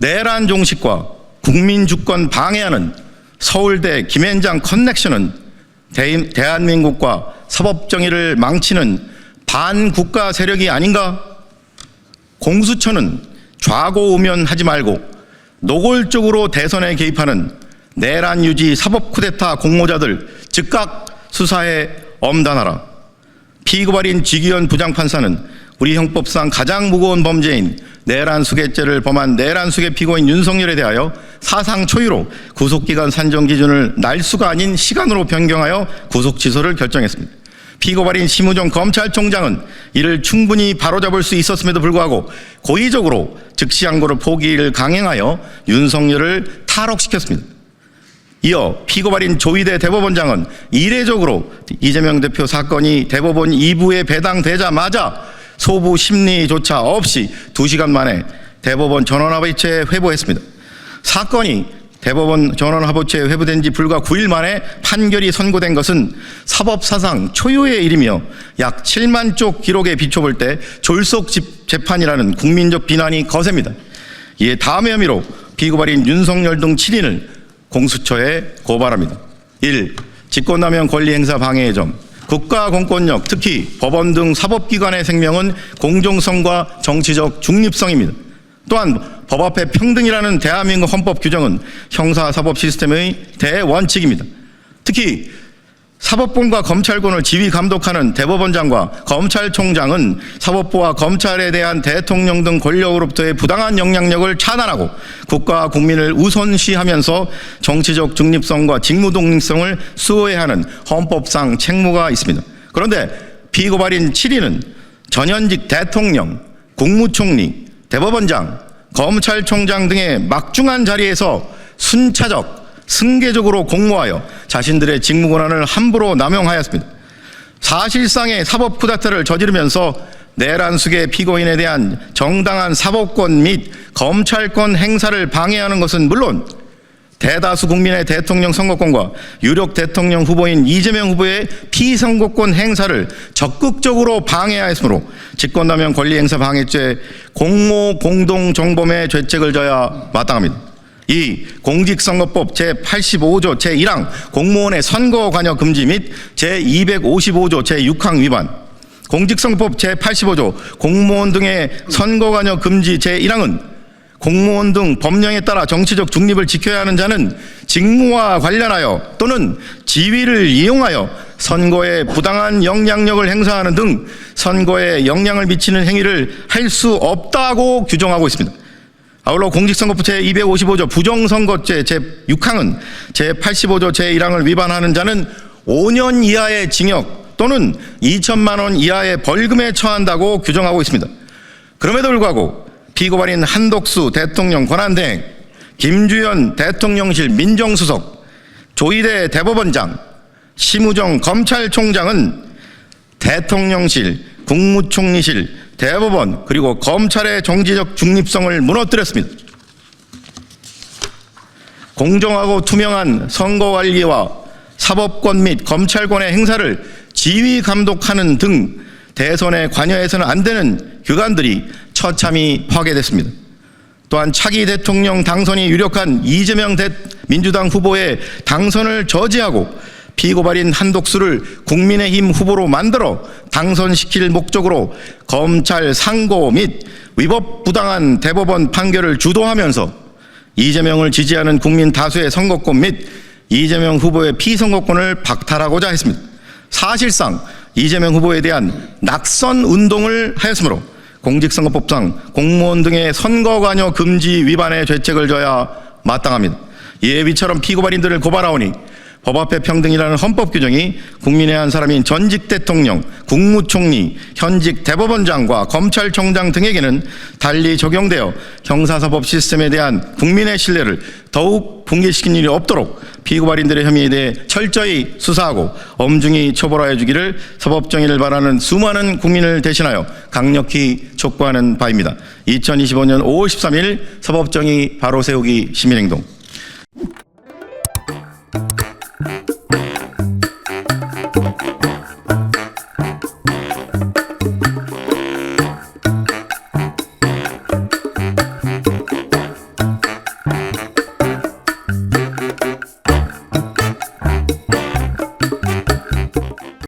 내란 종식과 국민 주권 방해하는 서울대 김앤장 커넥션은 대한민국과 사법정의를 망치는 반국가 세력이 아닌가? 공수처는 좌고우면하지 말고 노골적으로 대선에 개입하는 내란 유지 사법 쿠데타 공모자들 즉각 수사에 엄단하라. 피고발인 지기현 부장판사는 우리 형법상 가장 무거운 범죄인 내란 수괴죄를 범한 내란 수괴 피고인 윤석열에 대하여 사상 초유로 구속기간 산정 기준을 날수가 아닌 시간으로 변경하여 구속 취소를 결정했습니다. 피고발인 심우정 검찰총장은 이를 충분히 바로잡을 수 있었음에도 불구하고 고의적으로 즉시항고를 포기를 강행하여 윤석열을 탈옥시켰습니다. 이어 피고발인 조희대 대법원장은 이례적으로 이재명 대표 사건이 대법원 2부에 배당되자마자 소부 심리조차 없이 2시간 만에 대법원 전원합의체에 회부했습니다. 사건이 대법원 전원합의체에 회부된 지 불과 9일 만에 판결이 선고된 것은 사법사상 초유의 일이며 약 7만 쪽 기록에 비춰볼 때 졸속 재판이라는 국민적 비난이 거셉니다. 이에 다음의 혐의로 피고발인 윤석열 등 7인을 공수처에 고발합니다. 1. 직권남용 권리행사 방해의 점. 국가 공권력, 특히 법원 등 사법기관의 생명은 공정성과 정치적 중립성입니다. 또한 법 앞에 평등이라는 대한민국 헌법 규정은 형사사법 시스템의 대원칙입니다. 특히 사법권과 검찰권을 지휘 감독하는 대법원장과 검찰총장은 사법부와 검찰에 대한 대통령 등 권력으로부터의 부당한 영향력을 차단하고 국가와 국민을 우선시하면서 정치적 중립성과 직무 독립성을 수호해야 하는 헌법상 책무가 있습니다. 그런데 피고발인 7인은 전현직 대통령, 국무총리, 대법원장, 검찰총장 등의 막중한 자리에서 순차적, 승계적으로 공모하여 자신들의 직무권한을 함부로 남용하였습니다. 사실상의 사법 쿠데타를 저지르면서 내란 수괴 피고인에 대한 정당한 사법권 및 검찰권 행사를 방해하는 것은 물론 대다수 국민의 대통령 선거권과 유력 대통령 후보인 이재명 후보의 피선거권 행사를 적극적으로 방해하였으므로 직권남용 권리행사 방해죄 공모 공동정범의 죄책을 져야 마땅합니다. 2. 공직선거법 제85조 제1항 공무원의 선거관여 금지 및 제255조 제6항 위반, 공직선거법 제85조 공무원 등의 선거관여 금지 제1항은 공무원 등 법령에 따라 정치적 중립을 지켜야 하는 자는 직무와 관련하여 또는 지위를 이용하여 선거에 부당한 영향력을 행사하는 등 선거에 영향을 미치는 행위를 할 수 없다고 규정하고 있습니다. 아울러 공직선거법 제255조 부정선거죄 제6항은 제85조 제1항을 위반하는 자는 5년 이하의 징역 또는 2천만 원 이하의 벌금에 처한다고 규정하고 있습니다. 그럼에도 불구하고 피고발인 한독수 대통령 권한대행, 김주현 대통령실 민정수석, 조희대 대법원장, 심우정 검찰총장은 대통령실, 국무총리실, 대법원 그리고 검찰의 정치적 중립성을 무너뜨렸습니다. 공정하고 투명한 선거관리와 사법권 및 검찰권의 행사를 지휘 감독하는 등 대선에 관여해서는 안 되는 규관들이 처참히 파괴됐습니다. 또한 차기 대통령 당선이 유력한 이재명 민주당 후보의 당선을 저지하고 피고발인 한독수를 국민의힘 후보로 만들어 당선시킬 목적으로 검찰 상고 및 위법 부당한 대법원 판결을 주도하면서 이재명을 지지하는 국민 다수의 선거권 및 이재명 후보의 피선거권을 박탈하고자 했습니다. 사실상 이재명 후보에 대한 낙선 운동을 하였으므로 공직선거법상 공무원 등의 선거관여 금지 위반의 죄책을 져야 마땅합니다. 이에 위처럼 피고발인들을 고발하오니 법 앞에 평등이라는 헌법 규정이 국민의 한 사람인 전직 대통령, 국무총리, 현직 대법원장과 검찰총장 등에게는 달리 적용되어 형사사법 시스템에 대한 국민의 신뢰를 더욱 붕괴시킨 일이 없도록 피고발인들의 혐의에 대해 철저히 수사하고 엄중히 처벌하여 주기를 사법정의를 바라는 수많은 국민을 대신하여 강력히 촉구하는 바입니다. 2025년 5월 13일 사법정의 바로세우기 시민행동.